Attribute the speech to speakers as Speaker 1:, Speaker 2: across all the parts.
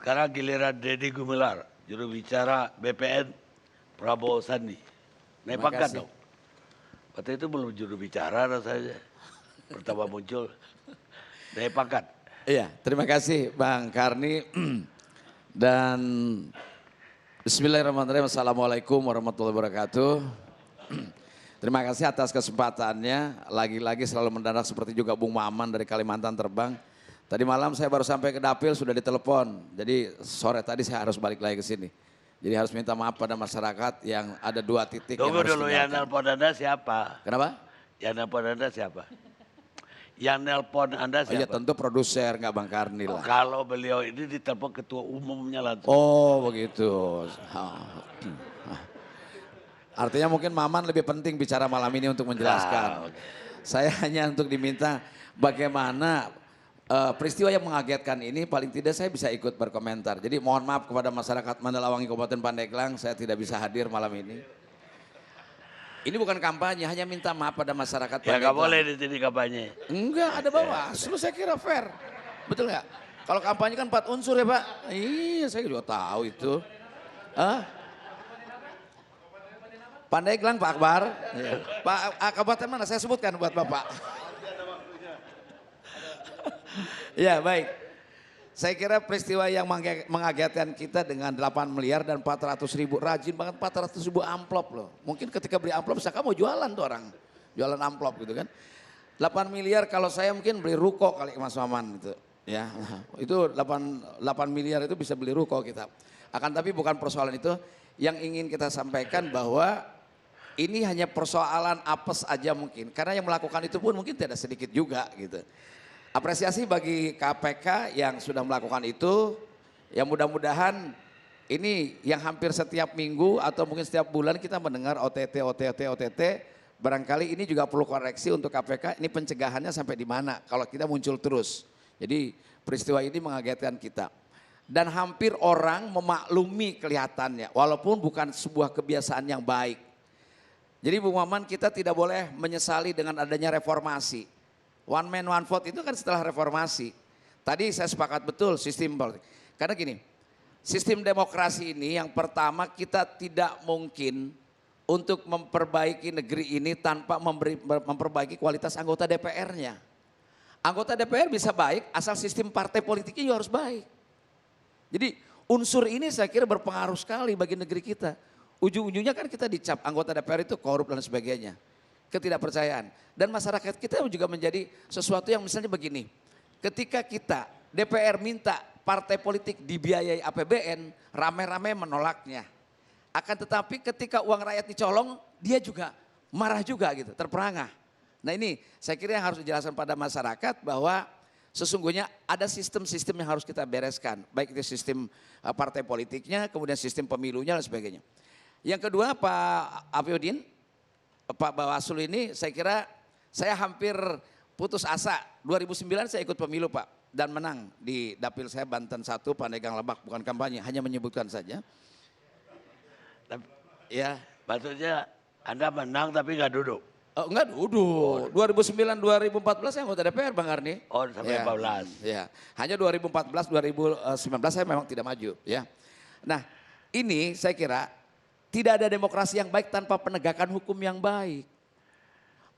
Speaker 1: Sekarang giliran Deddy Gumelar, juru bicara BPN Prabowo Sandi. Naik
Speaker 2: Terima
Speaker 1: pangkat
Speaker 2: kasih.
Speaker 1: dong. Waktu itu belum juru bicara rasanya. Pertama muncul. Naik pangkat.
Speaker 2: Iya, terima kasih Bang Karni. Dan bismillahirrahmanirrahim. Assalamualaikum warahmatullahi wabarakatuh. Terima kasih atas kesempatannya. Lagi-lagi selalu mendadak seperti juga Bung Maman dari Kalimantan terbang. Tadi malam saya baru sampai ke Dapil sudah ditelepon. Jadi sore tadi saya harus balik lagi ke sini. Jadi harus minta maaf pada masyarakat yang ada 2 titik
Speaker 1: Tunggu
Speaker 2: yang harus
Speaker 1: dulu, yang
Speaker 2: ditinggalkan.
Speaker 1: nelpon Anda siapa?
Speaker 2: Kenapa?
Speaker 1: Yang nelpon Anda siapa? Yang nelpon Anda
Speaker 2: Oh iya
Speaker 1: siapa?
Speaker 2: tentu produser nggak Bang Karni lah.
Speaker 1: Kalau beliau ini ditelepon ketua umumnya langsung.
Speaker 2: Oh begitu. Artinya mungkin Maman lebih penting bicara malam ini untuk menjelaskan. Saya hanya untuk diminta bagaimana peristiwa yang mengagetkan ini paling tidak saya bisa ikut berkomentar. Jadi mohon maaf kepada masyarakat Mandalawangi Kabupaten Pandeglang, saya tidak bisa hadir malam ini. Ini bukan kampanye, hanya minta maaf pada masyarakat
Speaker 1: Ya
Speaker 2: Pandeglang.
Speaker 1: nggak boleh di sini kampanye.
Speaker 2: Enggak, ada Bawaslu, saya kira fair. Betul nggak? Kalau kampanye kan 4 unsur ya Pak. Iya, saya juga tahu itu. Hah? Pandeglang Pak Akbar. Ya. Pak Kabupaten mana? Saya sebutkan buat Bapak. Ya baik. Saya kira peristiwa yang mengagetkan kita dengan 8 miliar dan 400 ribu. Rajin banget 400 ribu amplop loh. Mungkin ketika beli amplop saya mau jualan tuh orang. Jualan amplop gitu kan. 8 miliar kalau saya mungkin beli ruko kali Mas Maman gitu. Ya, itu 8 miliar itu bisa beli ruko kita. Akan tapi bukan persoalan itu. Yang ingin kita sampaikan bahwa ini hanya persoalan apes aja mungkin. Karena yang melakukan itu pun mungkin tidak sedikit juga gitu. Apresiasi bagi KPK yang sudah melakukan itu. Ya mudah-mudahan ini yang hampir setiap minggu atau mungkin setiap bulan kita mendengar OTT. Barangkali ini juga perlu koreksi untuk KPK. Ini pencegahannya sampai di mana kalau kita muncul terus. Jadi peristiwa ini mengagetkan kita. Dan hampir orang memaklumi kelihatannya. Walaupun bukan sebuah kebiasaan yang baik. Jadi Bung Maman kita tidak boleh menyesali dengan adanya reformasi. One man one vote itu kan setelah reformasi. Tadi saya sepakat betul sistem politik. Karena gini, sistem demokrasi ini yang pertama kita tidak mungkin untuk memperbaiki negeri ini tanpa memperbaiki kualitas anggota DPR-nya. Anggota DPR bisa baik asal sistem partai politiknya juga harus baik. Jadi unsur ini saya kira berpengaruh sekali bagi negeri kita. Ujung-ujungnya kan kita dicap anggota DPR itu korup dan sebagainya. Ketidakpercayaan. Dan masyarakat kita juga menjadi sesuatu yang misalnya begini. Ketika kita DPR minta partai politik dibiayai APBN, rame-rame menolaknya. Akan tetapi ketika uang rakyat dicolong, dia juga marah juga gitu, terperangah. Nah ini saya kira yang harus dijelaskan pada masyarakat bahwa sesungguhnya ada sistem-sistem yang harus kita bereskan. Baik itu sistem partai politiknya, kemudian sistem pemilunya dan sebagainya. Yang kedua Pak Afiuddin, Pak Bawaslu ini saya kira saya hampir putus asa. 2009 saya ikut pemilu Pak dan menang di Dapil saya Banten 1 Pandeglang Lebak, bukan kampanye, hanya menyebutkan saja. Ya,
Speaker 1: Maksudnya Anda menang tapi nggak duduk.
Speaker 2: oh, enggak duduk. 2009 2014 saya anggota DPR Bang Arni.
Speaker 1: Oh sampai
Speaker 2: Ya,
Speaker 1: 14.
Speaker 2: ya. Hanya 2014 2019 saya memang tidak maju ya. Nah, ini saya kira tidak ada demokrasi yang baik tanpa penegakan hukum yang baik.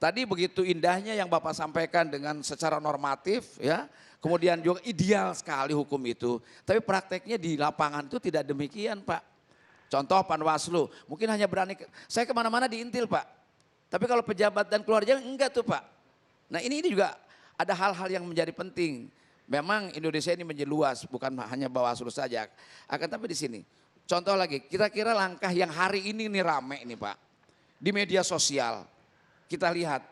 Speaker 2: Tadi begitu indahnya yang Bapak sampaikan dengan secara normatif ya. Kemudian juga ideal sekali hukum itu. Tapi prakteknya di lapangan itu tidak demikian Pak. Contoh Panwaslu, mungkin hanya berani, saya kemana-mana diintil Pak. Tapi kalau pejabat dan keluarga enggak tuh Pak. Nah ini juga ada hal-hal yang menjadi penting. Memang Indonesia ini menjadi luas, bukan hanya Bawaslu saja. Akan tapi di sini. Contoh lagi, kira-kira langkah yang hari ini nih rame nih Pak. Di media sosial, kita lihat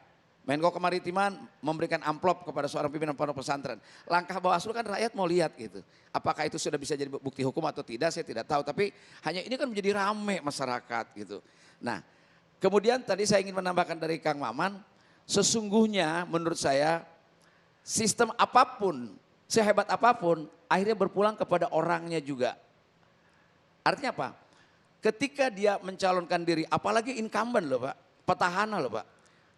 Speaker 2: Menko Kemaritiman memberikan amplop kepada seorang pimpinan pondok pesantren. Langkah Bawaslu kan rakyat mau lihat gitu. Apakah itu sudah bisa jadi bukti hukum atau tidak saya tidak tahu. Tapi hanya ini kan menjadi rame masyarakat gitu. Nah kemudian tadi saya ingin menambahkan dari Kang Maman. Sesungguhnya menurut saya sistem apapun, sehebat apapun akhirnya berpulang kepada orangnya juga. Artinya apa? Ketika dia mencalonkan diri, apalagi incumbent loh Pak, petahana loh Pak.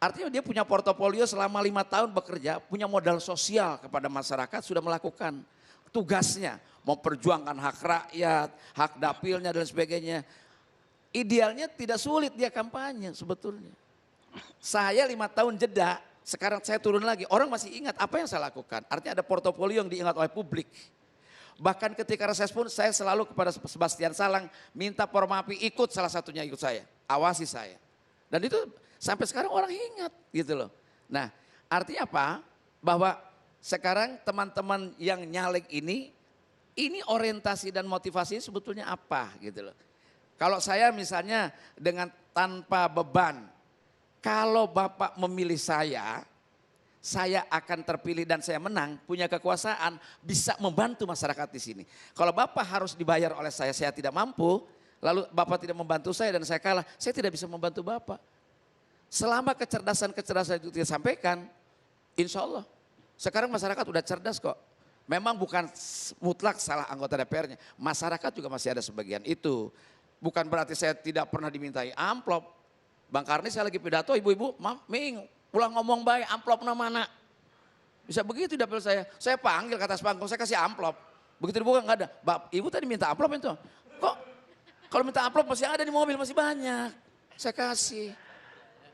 Speaker 2: Artinya dia punya portofolio selama 5 tahun bekerja, punya modal sosial kepada masyarakat, sudah melakukan. tugasnya, memperjuangkan hak rakyat, hak dapilnya dan sebagainya. Idealnya tidak sulit dia kampanye sebetulnya. Saya 5 tahun jeda, sekarang saya turun lagi. Orang masih ingat apa yang saya lakukan. Artinya ada portofolio yang diingat oleh publik. Bahkan ketika reses pun saya selalu kepada Sebastian Salang minta Formapi ikut, salah satunya ikut saya. Awasi saya. Dan itu sampai sekarang orang ingat gitu loh. Nah artinya apa? Bahwa sekarang teman-teman yang nyalek ini orientasi dan motivasinya sebetulnya apa gitu loh. Kalau saya misalnya dengan tanpa beban, kalau Bapak memilih saya akan terpilih dan saya menang, punya kekuasaan, bisa membantu masyarakat di sini. Kalau Bapak harus dibayar oleh saya tidak mampu, lalu Bapak tidak membantu saya dan saya kalah, saya tidak bisa membantu Bapak. Selama kecerdasan-kecerdasan itu disampaikan, insya Allah. Sekarang masyarakat udah cerdas kok. Memang bukan mutlak salah anggota DPR-nya, masyarakat juga masih ada sebagian itu. Bukan berarti saya tidak pernah dimintai amplop. Bang Karni saya lagi pidato, ibu-ibu, Ming, pulang ngomong baik, amplopnya mana? Bisa begitu dapil saya panggil ke atas panggung, saya kasih amplop. Begitu dibuka nggak ada, ibu tadi minta amplop itu. Kok kalau minta amplop masih ada di mobil, masih banyak. Saya kasih.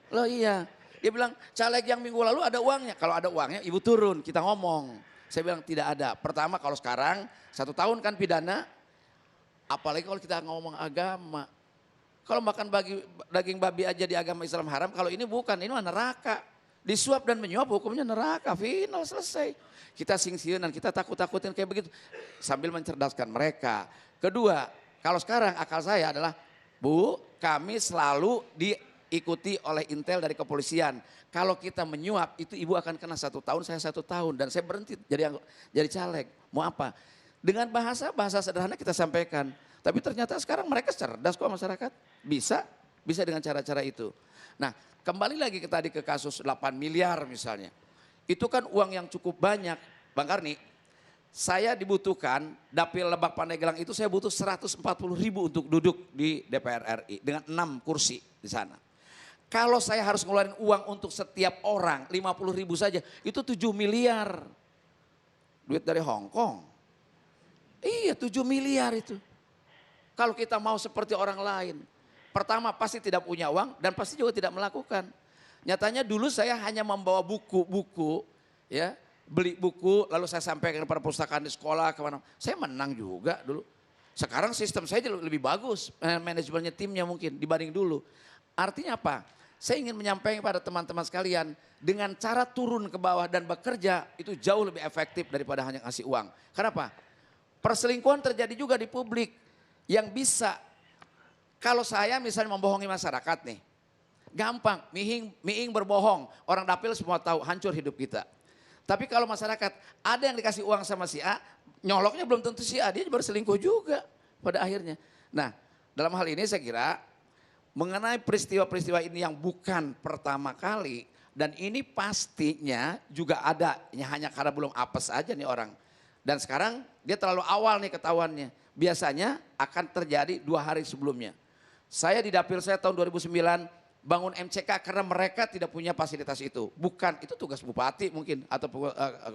Speaker 2: Loh iya, dia bilang caleg yang minggu lalu ada uangnya. Kalau ada uangnya ibu turun, kita ngomong. Saya bilang tidak ada. Pertama kalau sekarang 1 tahun kan pidana, apalagi kalau kita ngomong agama. Kalau makan daging babi aja di agama Islam haram, kalau ini bukan, ini mah neraka. Disuap dan menyuap hukumnya neraka, final selesai. Kita sing-siun dan kita takut-takutin kayak begitu. Sambil mencerdaskan mereka. Kedua, kalau sekarang akal saya adalah, Bu, kami selalu diikuti oleh intel dari kepolisian. Kalau kita menyuap itu ibu akan kena 1 tahun, saya 1 tahun. Dan saya berhenti jadi caleg. Mau apa? Dengan bahasa sederhana kita sampaikan. Tapi ternyata sekarang mereka cerdas kok masyarakat. Bisa dengan cara-cara itu. Nah kembali lagi ke kasus 8 miliar misalnya. Itu kan uang yang cukup banyak. Bang Karni, saya dibutuhkan dapil Lebak Pandeglang itu saya butuh 140.000 untuk duduk di DPR RI. Dengan 6 kursi di sana. Kalau saya harus ngeluarin uang untuk setiap orang 50.000 saja, itu 7 miliar. Duit dari Hong Kong. Iya 7 miliar itu. Kalau kita mau seperti orang lain. Pertama pasti tidak punya uang dan pasti juga tidak melakukan. Nyatanya dulu saya hanya membawa buku-buku, ya, beli buku lalu saya sampaikan ke perpustakaan di sekolah kemana. Saya menang juga dulu. Sekarang sistem saya lebih bagus, manajemennya timnya mungkin dibanding dulu. Artinya apa? Saya ingin menyampaikan pada teman-teman sekalian, dengan cara turun ke bawah dan bekerja itu jauh lebih efektif daripada hanya ngasih uang. Kenapa? Perselingkuhan terjadi juga di publik. Yang bisa, kalau saya misalnya membohongi masyarakat nih, gampang, miing berbohong, orang dapil semua tahu, hancur hidup kita. Tapi kalau masyarakat ada yang dikasih uang sama si A, nyoloknya belum tentu si A, dia berselingkuh juga pada akhirnya. Nah dalam hal ini saya kira mengenai peristiwa-peristiwa ini yang bukan pertama kali, dan ini pastinya juga ada, hanya karena belum apes aja nih orang. Dan sekarang dia terlalu awal nih ketahuannya. Biasanya akan terjadi 2 hari sebelumnya. Saya di dapil saya tahun 2009 bangun MCK karena mereka tidak punya fasilitas itu. Bukan, itu tugas bupati mungkin atau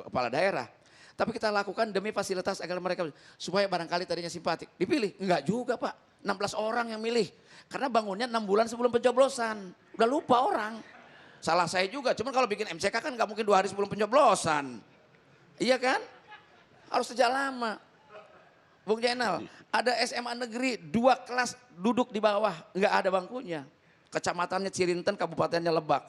Speaker 2: kepala daerah. Tapi kita lakukan demi fasilitas agar mereka, supaya barangkali tadinya simpatik. Dipilih? Enggak juga Pak, 16 orang yang milih. Karena bangunnya 6 bulan sebelum pencoblosan. Udah lupa orang. Salah saya juga, cuman kalau bikin MCK kan gak mungkin 2 hari sebelum pencoblosan. Iya kan? Harus sejak lama. Bung Jainal, ada SMA negeri 2 kelas duduk di bawah, nggak ada bangkunya. Kecamatannya Cirinten, kabupatennya Lebak.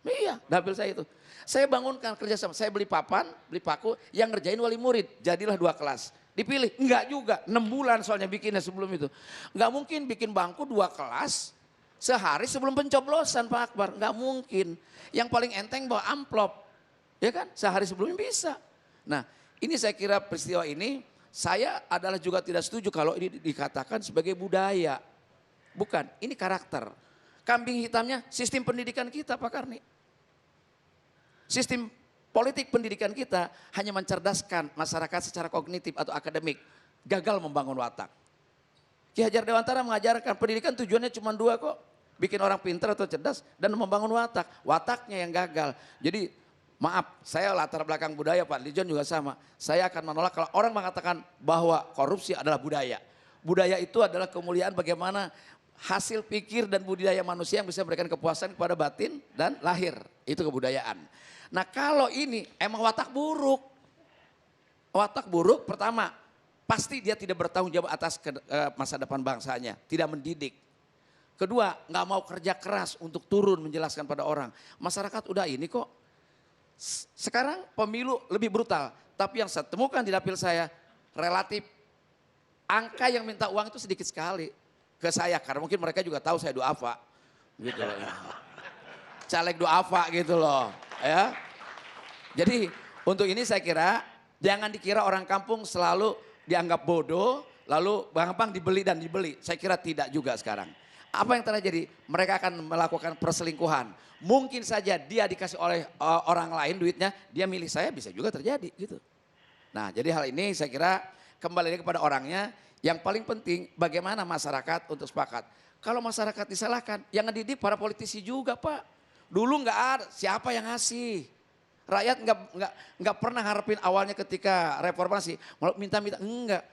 Speaker 2: Iya, dapil saya itu. Saya bangunkan kerjasama, saya beli papan, beli paku, yang ngerjain wali murid, jadilah 2 kelas. Dipilih, enggak juga, 6 bulan soalnya bikinnya sebelum itu. Enggak mungkin bikin bangku 2 kelas sehari sebelum pencoblosan Pak Akbar, enggak mungkin. Yang paling enteng bawa amplop, ya kan, sehari sebelumnya bisa. Nah ini saya kira peristiwa ini, saya adalah juga tidak setuju kalau ini dikatakan sebagai budaya. Bukan, ini karakter. Kambing hitamnya sistem pendidikan kita Pak Karni. Sistem politik pendidikan kita hanya mencerdaskan masyarakat secara kognitif atau akademik. Gagal membangun watak. Ki Hajar Dewantara mengajarkan pendidikan tujuannya cuma 2 kok. Bikin orang pintar atau cerdas dan membangun watak. Wataknya yang gagal. Jadi Maaf, saya latar belakang budaya Pak Lijon juga sama. Saya akan menolak kalau orang mengatakan bahwa korupsi adalah budaya. Budaya itu adalah kemuliaan bagaimana hasil pikir dan budaya manusia yang bisa memberikan kepuasan kepada batin dan lahir. Itu kebudayaan. Nah kalau ini emang watak buruk. Watak buruk pertama, pasti dia tidak bertanggung jawab atas masa depan bangsanya. Tidak mendidik. Kedua, nggak mau kerja keras untuk turun menjelaskan pada orang. Masyarakat udah ini kok. Sekarang pemilu lebih brutal, tapi yang saya temukan di dapil saya relatif angka yang minta uang itu sedikit sekali ke saya karena mungkin mereka juga tahu saya duafa gitu loh. Caleg duafa gitu loh ya. Jadi untuk ini saya kira jangan dikira orang kampung selalu dianggap bodoh lalu gampang dibeli dan dibeli. Saya kira tidak juga sekarang. Apa yang terjadi? Mereka akan melakukan perselingkuhan. Mungkin saja dia dikasih oleh orang lain duitnya, dia milih saya bisa juga terjadi gitu. Nah jadi hal ini saya kira kembali lagi kepada orangnya. Yang paling penting bagaimana masyarakat untuk sepakat. Kalau masyarakat disalahkan, yang ngedidik para politisi juga Pak. Dulu nggak ada, siapa yang ngasih? Rakyat nggak pernah harapin awalnya ketika reformasi, minta-minta, enggak.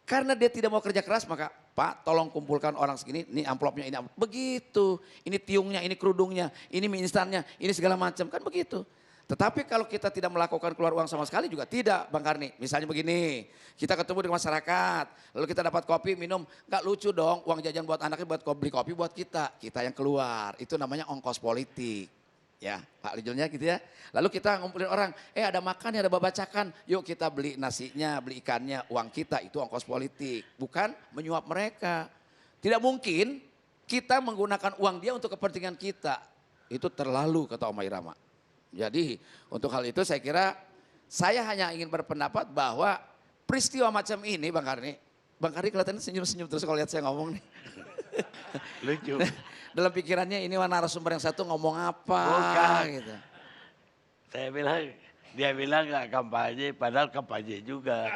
Speaker 2: Karena dia tidak mau kerja keras maka Pak tolong kumpulkan orang segini, ini amplopnya, ini amplop. Begitu, ini tiungnya, ini kerudungnya, ini mie instannya, ini segala macam, kan begitu. Tetapi kalau kita tidak melakukan keluar uang sama sekali juga tidak Bang Karni. Misalnya begini, kita ketemu dengan masyarakat, lalu kita dapat kopi, minum, gak lucu dong uang jajan buat anaknya buat beli kopi buat kita yang keluar. Itu namanya ongkos politik. Ya Pak Lijonnya gitu ya. Lalu kita ngumpulin orang, ada makan ya ada babacakan. Yuk kita beli nasinya, beli ikannya, uang kita itu ongkos politik. Bukan menyuap mereka. Tidak mungkin kita menggunakan uang dia untuk kepentingan kita. Itu terlalu kata Om Irama. Jadi untuk hal itu saya kira saya hanya ingin berpendapat bahwa peristiwa macam ini Bang Karni kelihatannya senyum-senyum terus kalau lihat saya ngomong nih.
Speaker 1: Lucu.
Speaker 2: Dalam pikirannya ini narasumber yang satu ngomong apa
Speaker 1: Bukan.
Speaker 2: gitu.
Speaker 1: Dia bilang nggak kampanye, padahal kampanye juga.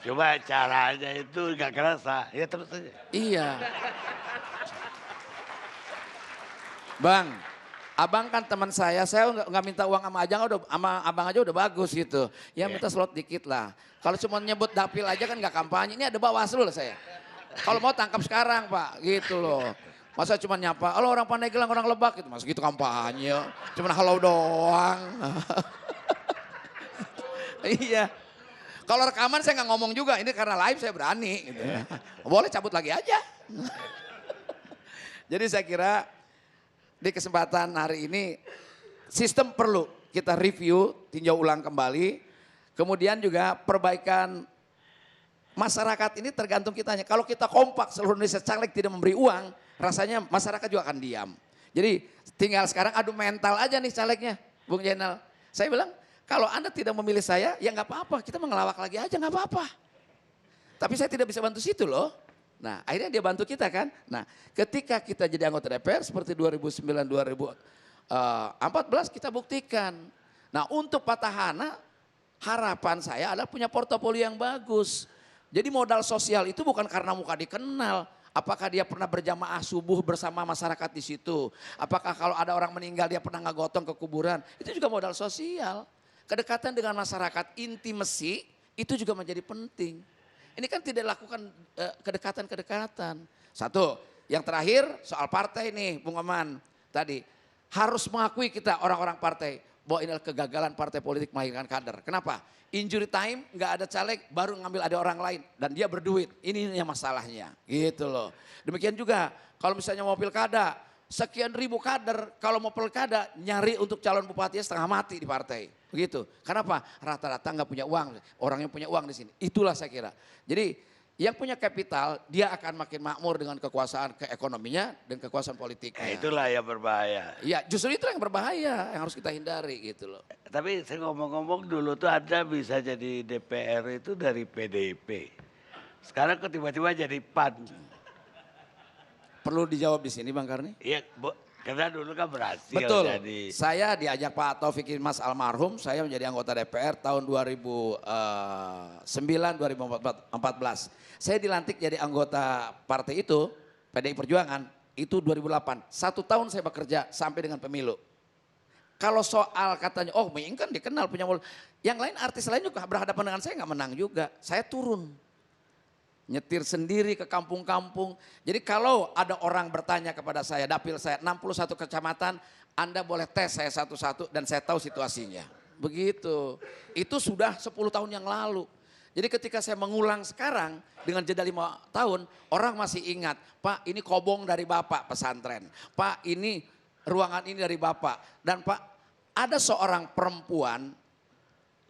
Speaker 1: Cuma caranya itu nggak kerasa, ya terus saja.
Speaker 2: Iya. Bang, abang kan teman saya nggak minta uang sama abang aja udah bagus gitu. Ya minta slot dikit lah. Kalau cuma nyebut dapil aja kan nggak kampanye, ini ada Bawaslu lah saya. Kalau mau tangkap sekarang Pak, gitu loh. Masa cuma nyapa, halo orang Pandeglang, orang Lebak gitu. Masa gitu kampanye, cuma halo doang. Iya. Kalau rekaman saya nggak ngomong juga, ini karena live saya berani. Gitu. Boleh cabut lagi aja. Jadi saya kira di kesempatan hari ini sistem perlu kita review, tinjau ulang kembali. Kemudian juga perbaikan masyarakat ini tergantung kitanya. Kalau kita kompak seluruh Indonesia caleg tidak memberi uang, rasanya masyarakat juga akan diam. Jadi tinggal sekarang adu mental aja nih calegnya, Bung Jenal. Saya bilang kalau Anda tidak memilih saya ya nggak apa-apa, kita mengelawak lagi aja nggak apa-apa. Tapi saya tidak bisa bantu situ loh. Nah akhirnya dia bantu kita kan. Nah ketika kita jadi anggota DPR seperti 2009-2014 kita buktikan. Nah untuk petahana harapan saya adalah punya portofolio yang bagus. Jadi modal sosial itu bukan karena muka dikenal. Apakah dia pernah berjamaah subuh bersama masyarakat di situ? Apakah kalau ada orang meninggal dia pernah ngegotong ke kuburan? Itu juga modal sosial. Kedekatan dengan masyarakat, intimasi itu juga menjadi penting. Ini kan tidak lakukan kedekatan-kedekatan. Satu, yang terakhir soal partai nih Bung Oman. Tadi harus mengakui kita orang-orang partai bahwa ini adalah kegagalan partai politik melahirkan kader. Kenapa? Injury time nggak ada caleg baru ngambil ada orang lain dan dia berduit. Ini yang masalahnya gitu loh. Demikian juga kalau misalnya mau pilkada sekian ribu kader kalau mau pilkada nyari untuk calon bupati setengah mati di partai. Begitu. Kenapa? Rata-rata nggak punya uang. Orang yang punya uang di sini. Itulah saya kira. Jadi yang punya kapital dia akan makin makmur dengan kekuasaan keekonominya dan kekuasaan politiknya.
Speaker 1: Itulah yang berbahaya.
Speaker 2: Iya justru itu yang berbahaya yang harus kita hindari gitu loh.
Speaker 1: Tapi saya ngomong-ngomong dulu tuh Anda bisa jadi DPR itu dari PDIP. Sekarang kok tiba-tiba jadi PAN.
Speaker 2: Perlu dijawab di sini Bang Karni?
Speaker 1: Iya, karena dulu kan berhasil.
Speaker 2: Betul.
Speaker 1: Jadi.
Speaker 2: Saya diajak Pak Taufik Mas almarhum, saya menjadi anggota DPR tahun 2009-2014. Saya dilantik jadi anggota partai itu, PDI Perjuangan, itu 2008. 1 tahun saya bekerja sampai dengan pemilu. Kalau soal katanya, oh Meing kan dikenal punya mulut. Yang lain artis lain juga berhadapan dengan saya nggak menang juga. Saya turun. Nyetir sendiri ke kampung-kampung. Jadi kalau ada orang bertanya kepada saya, dapil saya 61 kecamatan, Anda boleh tes saya satu-satu dan saya tahu situasinya. Begitu. Itu sudah 10 tahun yang lalu. Jadi ketika saya mengulang sekarang dengan jeda 5 tahun, orang masih ingat, Pak ini kobong dari Bapak pesantren. Pak ini ruangan ini dari Bapak. Dan Pak ada seorang perempuan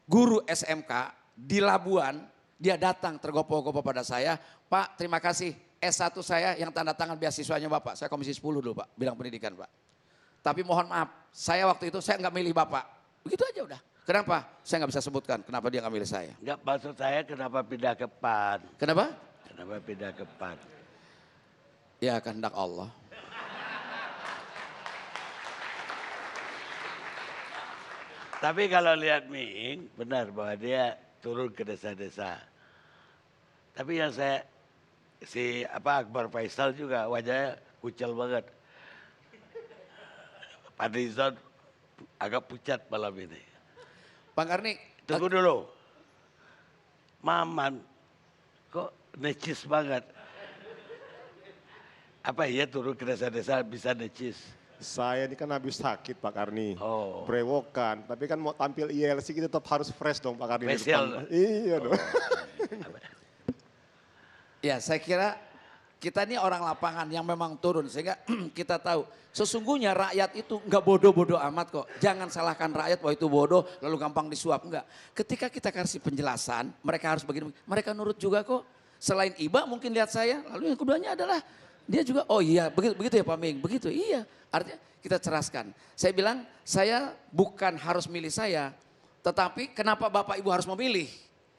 Speaker 2: guru SMK di Labuan, dia datang tergopoh-gopoh pada saya, Pak terima kasih S1 saya yang tanda tangan beasiswanya Bapak. Saya komisi 10 dulu Pak, bidang pendidikan Pak. Tapi mohon maaf, saya waktu itu saya nggak milih Bapak. Begitu aja udah. Kenapa? Saya nggak bisa sebutkan kenapa dia nggak milih saya.
Speaker 1: Enggak, maksud saya kenapa pindah ke PAN?
Speaker 2: Kenapa?
Speaker 1: Kenapa pindah ke PAN?
Speaker 2: Ya kehendak Allah.
Speaker 1: Tapi kalau lihat Ming, benar bahwa dia turun ke desa-desa. Tapi yang saya, Akbar Faisal juga wajahnya kucel banget. Pak Rizon agak pucat malam ini.
Speaker 2: Bang Karni.
Speaker 1: Tunggu dulu. Maman kok necis banget. Apa iya turun ke desa-desa bisa necis?
Speaker 3: Saya ini kan habis sakit Pak Karni,
Speaker 1: Oh.
Speaker 3: brewokan. Tapi kan mau tampil ILC kita tetap harus fresh dong Pak Karni. di
Speaker 1: Spesial.
Speaker 3: depan. Iya dong.
Speaker 2: Ya saya kira kita ini orang lapangan yang memang turun sehingga kita tahu sesungguhnya rakyat itu nggak bodoh-bodoh amat kok. Jangan salahkan rakyat bahwa itu bodoh lalu gampang disuap, enggak. Ketika kita kasih penjelasan mereka harus begini, mereka nurut juga kok. Selain Iba mungkin lihat saya, lalu yang keduanya adalah dia juga, oh iya begitu ya Pak Ming, begitu iya. Artinya kita ceraskan. Saya bilang saya bukan harus milih saya, tetapi kenapa Bapak Ibu harus memilih?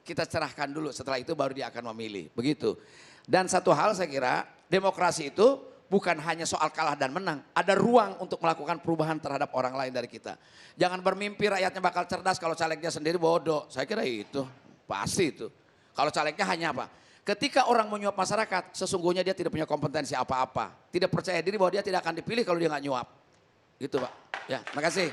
Speaker 2: Kita cerahkan dulu, setelah itu baru dia akan memilih, begitu. Dan satu hal saya kira demokrasi itu bukan hanya soal kalah dan menang. Ada ruang untuk melakukan perubahan terhadap orang lain dari kita. Jangan bermimpi rakyatnya bakal cerdas kalau calegnya sendiri bodoh. Saya kira itu, pasti itu. Kalau calegnya hanya apa? Ketika orang menyuap masyarakat, sesungguhnya dia tidak punya kompetensi apa-apa. Tidak percaya diri bahwa dia tidak akan dipilih kalau dia nggak nyuap. Gitu Pak. Ya, makasih.